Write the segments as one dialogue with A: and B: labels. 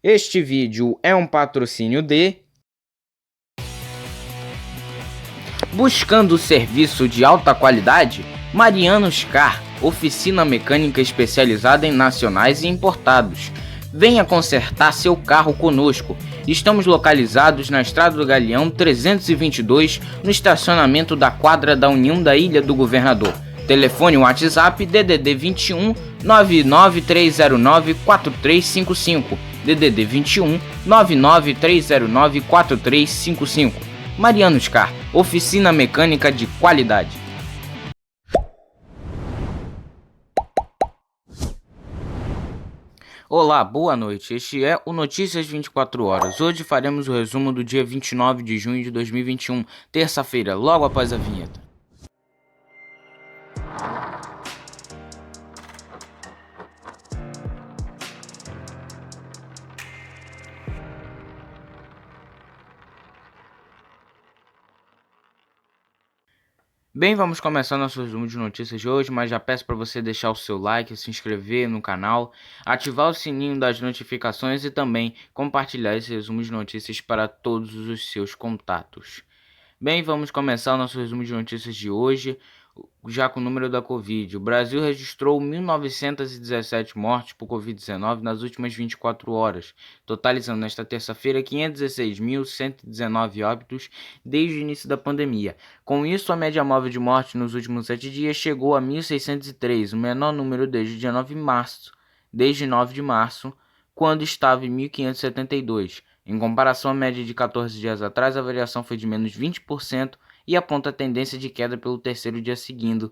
A: Este vídeo é um patrocínio de Buscando serviço de alta qualidade? Marianos Car, oficina mecânica especializada em nacionais e importados. Venha consertar seu carro conosco. Estamos localizados na Estrada do Galeão 322, no estacionamento da quadra da União da Ilha do Governador. Telefone WhatsApp DDD 21 99309 4355. DDD 21 99309 4355. Marianos Car, oficina mecânica de qualidade. Olá, boa noite. Este é o Notícias 24 Horas. Hoje faremos o resumo do dia 29 de junho de 2021, terça-feira, logo após a vinheta. Bem, vamos começar nosso resumo de notícias de hoje, mas já peço para você deixar o seu like, se inscrever no canal, ativar o sininho das notificações e também compartilhar esse resumo de notícias para todos os seus contatos. Bem, vamos começar o nosso resumo de notícias de hoje, já com o número da Covid. O Brasil registrou 1.917 mortes por Covid-19 nas últimas 24 horas, totalizando nesta terça-feira 516.119 óbitos desde o início da pandemia. Com isso, a média móvel de mortes nos últimos 7 dias chegou a 1.603, o menor número desde o dia 9 de março, quando estava em 1.572. Em comparação à média de 14 dias atrás, a variação foi de menos 20% e aponta a tendência de queda pelo terceiro dia seguido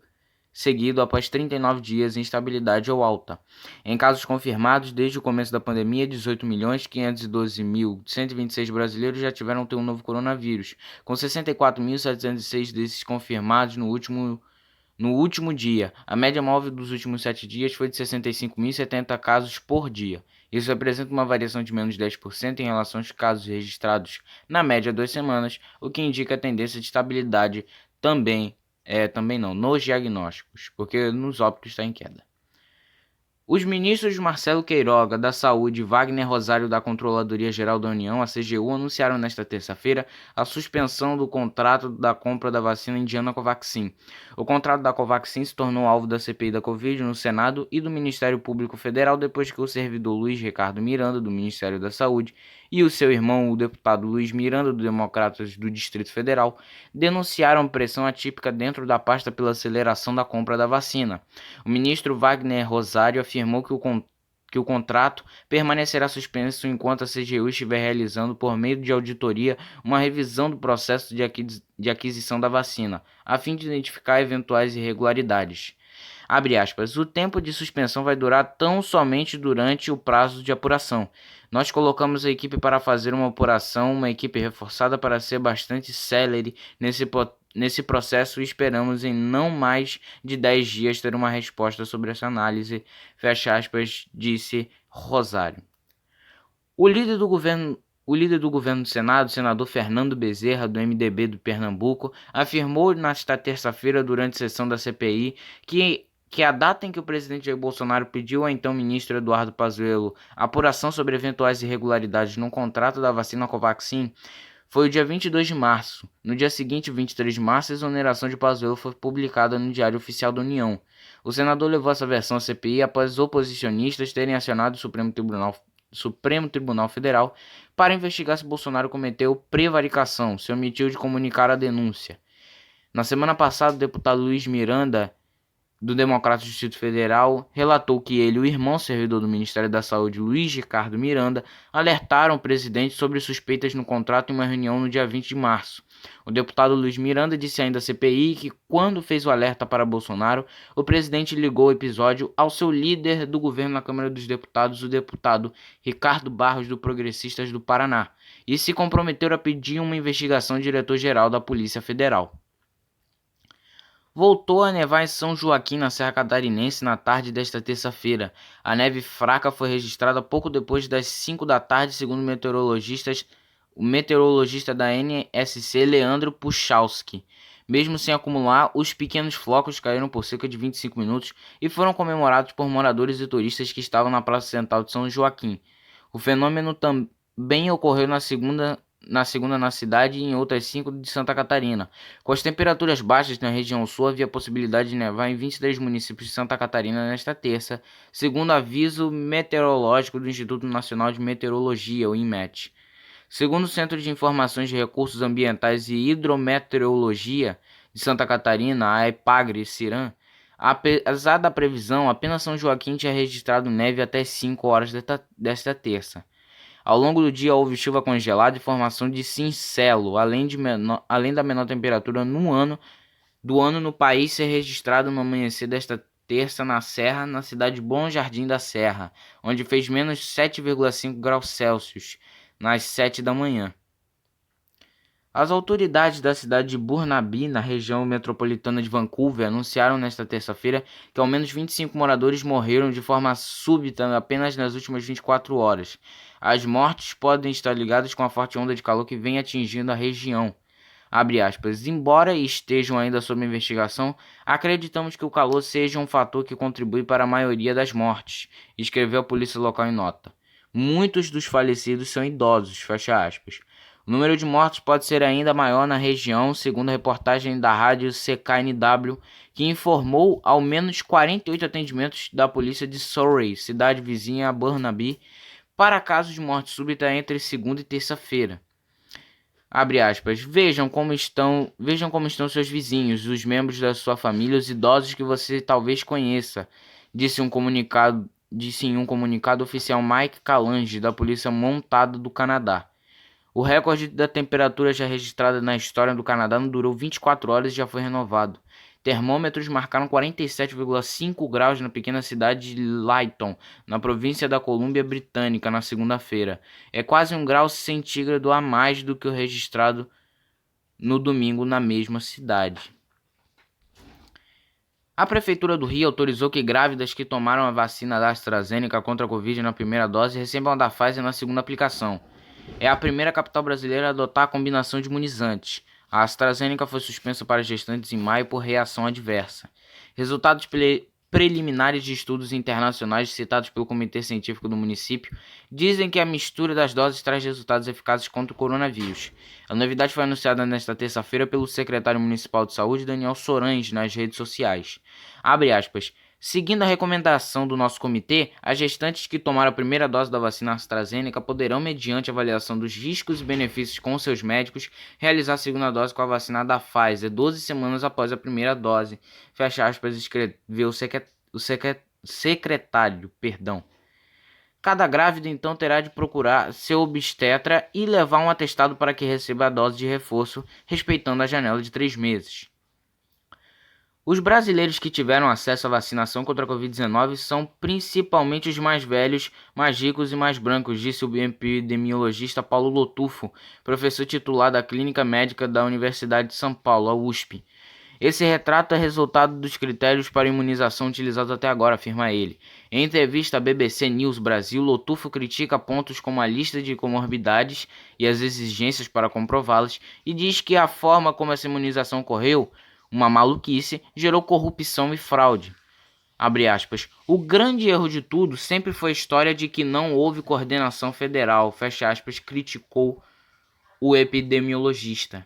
A: após 39 dias em estabilidade ou alta. Em casos confirmados, desde o começo da pandemia, 18.512.126 brasileiros já tiveram um novo coronavírus, com 64.706 desses confirmados no último dia. A média móvel dos últimos 7 dias foi de 65.070 casos por dia. Isso representa uma variação de menos 10% em relação aos casos registrados na média 2 semanas, o que indica a tendência de estabilidade nos diagnósticos, porque nos óbitos está em queda. Os ministros Marcelo Queiroga, da Saúde, e Wagner Rosário, da Controladoria Geral da União, a CGU, anunciaram nesta terça-feira a suspensão do contrato da compra da vacina indiana Covaxin. O contrato da Covaxin se tornou alvo da CPI da Covid no Senado e do Ministério Público Federal depois que o servidor Luiz Ricardo Miranda, do Ministério da Saúde, e o seu irmão, o deputado Luiz Miranda, do Democratas do Distrito Federal, denunciaram pressão atípica dentro da pasta pela aceleração da compra da vacina. O ministro Wagner Rosário afirmou que o contrato permanecerá suspenso enquanto a CGU estiver realizando, por meio de auditoria, uma revisão do processo de aquisição da vacina, a fim de identificar eventuais irregularidades. Abre aspas, o tempo de suspensão vai durar tão somente durante o prazo de apuração. Nós colocamos a equipe para fazer uma apuração, uma equipe reforçada para ser bastante célere nesse processo e esperamos em não mais de 10 dias ter uma resposta sobre essa análise, fecha aspas, disse Rosário. O líder do governo do Senado, senador Fernando Bezerra, do MDB do Pernambuco, afirmou nesta terça-feira, durante a sessão da CPI, que a data em que o presidente Jair Bolsonaro pediu ao então ministro Eduardo Pazuello apuração sobre eventuais irregularidades no contrato da vacina Covaxin foi o dia 22 de março. No dia seguinte, 23 de março, a exoneração de Pazuello foi publicada no Diário Oficial da União. O senador levou essa versão à CPI após os oposicionistas terem acionado o Supremo Tribunal Federal para investigar se Bolsonaro cometeu prevaricação, se omitiu de comunicar a denúncia. Na semana passada, o deputado Luiz Miranda, do Democratas do Distrito Federal, relatou que ele e o irmão servidor do Ministério da Saúde, Luiz Ricardo Miranda, alertaram o presidente sobre suspeitas no contrato em uma reunião no dia 20 de março. O deputado Luiz Miranda disse ainda à CPI que, quando fez o alerta para Bolsonaro, o presidente ligou o episódio ao seu líder do governo na Câmara dos Deputados, o deputado Ricardo Barros, do Progressistas do Paraná, e se comprometeu a pedir uma investigação ao diretor-geral da Polícia Federal. Voltou a nevar em São Joaquim, na Serra Catarinense, na tarde desta terça-feira. A neve fraca foi registrada pouco depois das 5 da tarde, segundo o meteorologista da NSC, Leandro Puchalski. Mesmo sem acumular, os pequenos flocos caíram por cerca de 25 minutos e foram comemorados por moradores e turistas que estavam na Praça Central de São Joaquim. O fenômeno também ocorreu na segunda na cidade e em outras 5 de Santa Catarina. Com as temperaturas baixas na região sul, havia possibilidade de nevar em 23 municípios de Santa Catarina nesta terça, segundo aviso meteorológico do Instituto Nacional de Meteorologia, o INMET. Segundo o Centro de Informações de Recursos Ambientais e Hidrometeorologia de Santa Catarina, a EPAGRE-CIRAM, apesar da previsão, apenas São Joaquim tinha registrado neve até 5 horas desta terça. Ao longo do dia houve chuva congelada e formação de cincelo, além da menor temperatura do ano no país ser registrado no amanhecer desta terça na Serra, na cidade de Bom Jardim da Serra, onde fez menos 7,5 graus Celsius, nas 7 da manhã. As autoridades da cidade de Burnaby, na região metropolitana de Vancouver, anunciaram nesta terça-feira que ao menos 25 moradores morreram de forma súbita apenas nas últimas 24 horas. As mortes podem estar ligadas com a forte onda de calor que vem atingindo a região. Abre aspas. Embora estejam ainda sob investigação, acreditamos que o calor seja um fator que contribui para a maioria das mortes, escreveu a polícia local em nota. Muitos dos falecidos são idosos, fecha aspas. O número de mortos pode ser ainda maior na região, segundo a reportagem da rádio CKNW, que informou ao menos 48 atendimentos da polícia de Surrey, cidade vizinha a Burnaby, para casos de morte súbita entre segunda e terça-feira. Abre aspas. Vejam como estão seus vizinhos, os membros da sua família, os idosos que você talvez conheça, disse em um comunicado oficial Mike Calange, da Polícia Montada do Canadá. O recorde da temperatura já registrada na história do Canadá não durou 24 horas e já foi renovado. Termômetros marcaram 47,5 graus na pequena cidade de Lytton, na província da Colômbia Britânica, na segunda-feira. É quase 1 grau centígrado a mais do que o registrado no domingo na mesma cidade. A Prefeitura do Rio autorizou que grávidas que tomaram a vacina da AstraZeneca contra a Covid na primeira dose recebam a da Pfizer na segunda aplicação. É a primeira capital brasileira a adotar a combinação de imunizantes. A AstraZeneca foi suspensa para gestantes em maio por reação adversa. Resultados preliminares de estudos internacionais citados pelo Comitê Científico do município dizem que a mistura das doses traz resultados eficazes contra o coronavírus. A novidade foi anunciada nesta terça-feira pelo secretário municipal de saúde, Daniel Sorange, nas redes sociais. Abre aspas. Seguindo a recomendação do nosso comitê, as gestantes que tomaram a primeira dose da vacina AstraZeneca poderão, mediante avaliação dos riscos e benefícios com seus médicos, realizar a segunda dose com a vacina da Pfizer 12 semanas após a primeira dose. Fecha aspas, escreveu o secretário. Cada grávida então terá de procurar seu obstetra e levar um atestado para que receba a dose de reforço, respeitando a janela de 3 meses. Os brasileiros que tiveram acesso à vacinação contra a Covid-19 são principalmente os mais velhos, mais ricos e mais brancos, disse o epidemiologista Paulo Lotufo, professor titular da Clínica Médica da Universidade de São Paulo, a USP. Esse retrato é resultado dos critérios para imunização utilizados até agora, afirma ele. Em entrevista à BBC News Brasil, Lotufo critica pontos como a lista de comorbidades e as exigências para comprová-las e diz que a forma como essa imunização ocorreu, uma maluquice, gerou corrupção e fraude. Abre aspas. O grande erro de tudo sempre foi a história de que não houve coordenação federal, fecha aspas, criticou o epidemiologista.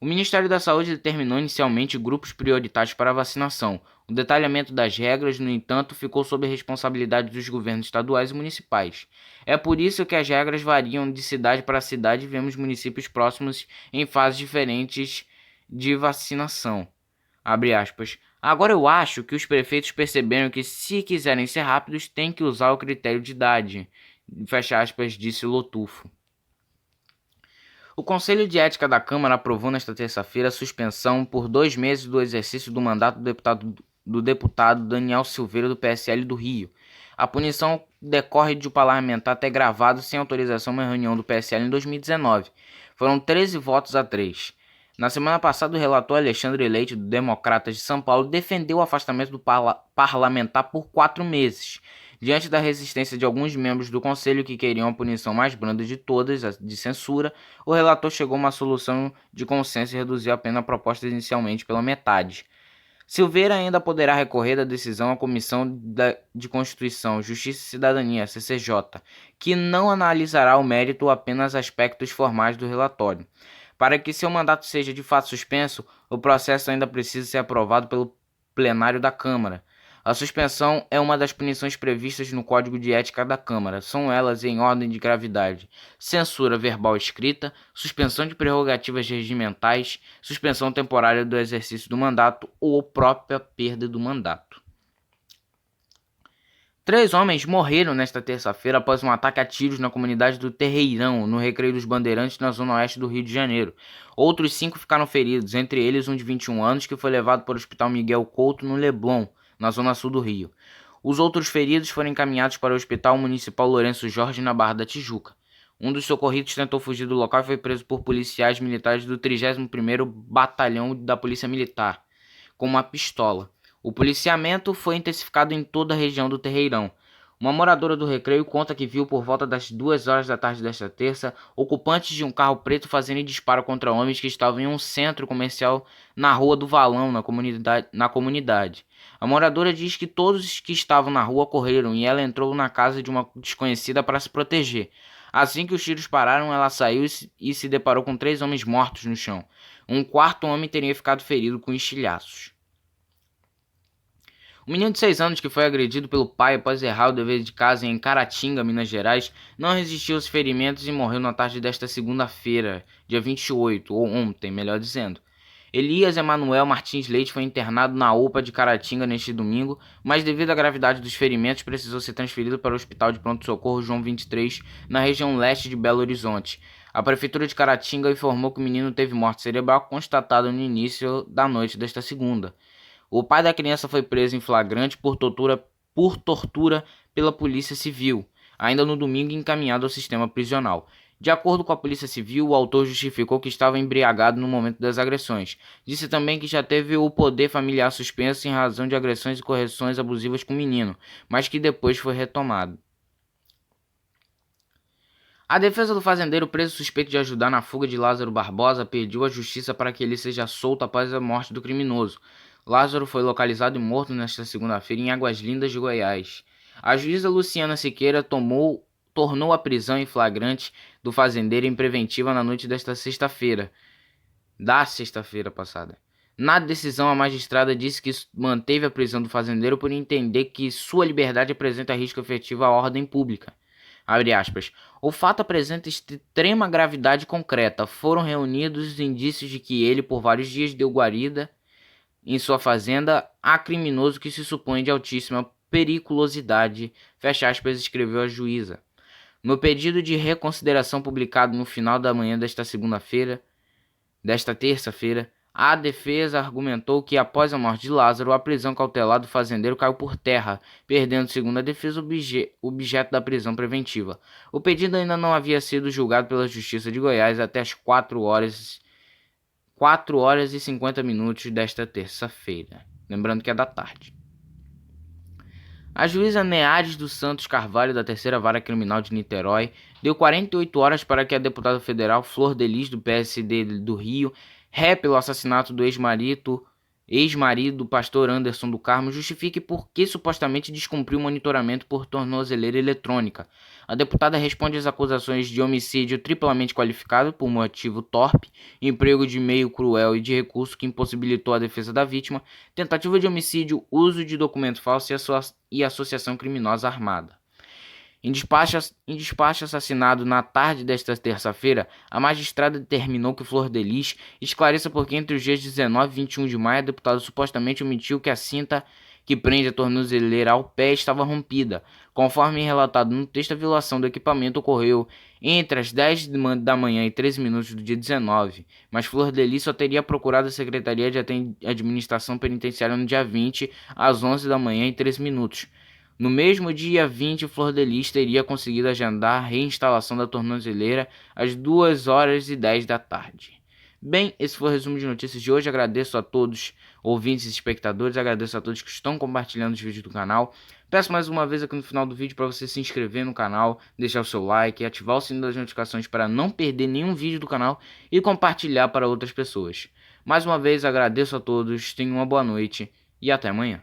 A: O Ministério da Saúde determinou inicialmente grupos prioritários para a vacinação. O detalhamento das regras, no entanto, ficou sob a responsabilidade dos governos estaduais e municipais. É por isso que as regras variam de cidade para cidade e vemos municípios próximos em fases diferentes de vacinação. Abre aspas. Agora eu acho que os prefeitos perceberam que se quiserem ser rápidos, têm que usar o critério de idade. Fecha aspas, disse Lotufo. O Conselho de Ética da Câmara aprovou nesta terça-feira a suspensão por 2 meses do exercício do mandato do deputado Daniel Silveira do PSL do Rio. A punição decorre de o parlamentar ter gravado sem autorização uma reunião do PSL em 2019. Foram 13 votos a 3. Na semana passada, o relator Alexandre Leite, do Democratas de São Paulo, defendeu o afastamento do parlamentar por 4 meses. Diante da resistência de alguns membros do Conselho que queriam a punição mais branda de todas, a de censura, o relator chegou a uma solução de consenso e reduziu a pena proposta inicialmente pela metade. Silveira ainda poderá recorrer da decisão à Comissão de Constituição, Justiça e Cidadania, CCJ, que não analisará o mérito ou apenas aspectos formais do relatório. Para que seu mandato seja de fato suspenso, o processo ainda precisa ser aprovado pelo plenário da Câmara. A suspensão é uma das punições previstas no Código de Ética da Câmara. São elas em ordem de gravidade: censura verbal escrita, suspensão de prerrogativas regimentais, suspensão temporária do exercício do mandato ou própria perda do mandato. 3 homens morreram nesta terça-feira após um ataque a tiros na comunidade do Terreirão, no Recreio dos Bandeirantes, na zona oeste do Rio de Janeiro. Outros 5 ficaram feridos, entre eles um de 21 anos que foi levado para o Hospital Miguel Couto, no Leblon, na zona sul do Rio. Os outros feridos foram encaminhados para o Hospital Municipal Lourenço Jorge, na Barra da Tijuca. Um dos socorridos tentou fugir do local e foi preso por policiais militares do 31º Batalhão da Polícia Militar, com uma pistola. O policiamento foi intensificado em toda a região do Terreirão. Uma moradora do Recreio conta que viu por volta das 2 horas da tarde desta terça ocupantes de um carro preto fazendo disparo contra homens que estavam em um centro comercial na Rua do Valão, na comunidade. A moradora diz que todos que estavam na rua correram e ela entrou na casa de uma desconhecida para se proteger. Assim que os tiros pararam, ela saiu e se deparou com 3 homens mortos no chão. Um quarto homem teria ficado ferido com estilhaços. O menino de 6 anos que foi agredido pelo pai após errar o dever de casa em Caratinga, Minas Gerais, não resistiu aos ferimentos e morreu na tarde desta segunda-feira, dia 28, ou ontem, melhor dizendo. Elias Emanuel Martins Leite foi internado na UPA de Caratinga neste domingo, mas devido à gravidade dos ferimentos precisou ser transferido para o Hospital de Pronto-Socorro João 23, na região leste de Belo Horizonte. A Prefeitura de Caratinga informou que o menino teve morte cerebral constatada no início da noite desta segunda. O pai da criança foi preso em flagrante por tortura pela Polícia Civil, ainda no domingo encaminhado ao sistema prisional. De acordo com a Polícia Civil, o autor justificou que estava embriagado no momento das agressões. Disse também que já teve o poder familiar suspenso em razão de agressões e correções abusivas com o menino, mas que depois foi retomado. A defesa do fazendeiro preso suspeito de ajudar na fuga de Lázaro Barbosa pediu à justiça para que ele seja solto após a morte do criminoso. Lázaro foi localizado e morto nesta segunda-feira em Águas Lindas de Goiás. A juíza Luciana Siqueira tornou a prisão em flagrante do fazendeiro em preventiva na noite desta sexta-feira, passada. Na decisão, a magistrada disse que manteve a prisão do fazendeiro por entender que sua liberdade apresenta risco efetivo à ordem pública. Abre aspas. O fato apresenta extrema gravidade concreta. Foram reunidos indícios de que ele, por vários dias, deu guarida em sua fazenda a criminoso que se supõe de altíssima periculosidade, fecha aspas, escreveu a juíza. No pedido de reconsideração publicado no final da manhã desta terça-feira, a defesa argumentou que após a morte de Lázaro, a prisão cautelar do fazendeiro caiu por terra, perdendo, segundo a defesa, o objeto da prisão preventiva. O pedido ainda não havia sido julgado pela Justiça de Goiás até as 4 horas e 50 minutos desta terça-feira. Lembrando que é da tarde. A juíza Neares dos Santos Carvalho, da Terceira Vara Criminal de Niterói, deu 48 horas para que a deputada federal Flor Delis, do PSD do Rio, ré pelo assassinato do ex-marido pastor Anderson do Carmo, justifique por que supostamente descumpriu o monitoramento por tornozeleira eletrônica. A deputada responde às acusações de homicídio triplamente qualificado por motivo torpe, emprego de meio cruel e de recurso que impossibilitou a defesa da vítima, tentativa de homicídio, uso de documento falso e associação criminosa armada. Em despacho assinado na tarde desta terça-feira, a magistrada determinou que Flor Delis esclareça por que entre os dias 19 e 21 de maio a deputada supostamente omitiu que a cinta que prende a tornozeleira ao pé estava rompida. Conforme relatado no texto, a violação do equipamento ocorreu entre as 10 da manhã e 13 minutos do dia 19, mas Flor Delis só teria procurado a Secretaria de Administração Penitenciária no dia 20, às 11 da manhã e 13 minutos. No mesmo dia 20, Flor Delis teria conseguido agendar a reinstalação da tornozeleira às 2 horas e 10 da tarde. Bem, esse foi o resumo de notícias de hoje. Agradeço a todos, ouvintes e espectadores. Agradeço a todos que estão compartilhando os vídeos do canal. Peço mais uma vez aqui no final do vídeo para você se inscrever no canal, deixar o seu like, ativar o sininho das notificações para não perder nenhum vídeo do canal e compartilhar para outras pessoas. Mais uma vez agradeço a todos, tenham uma boa noite e até amanhã.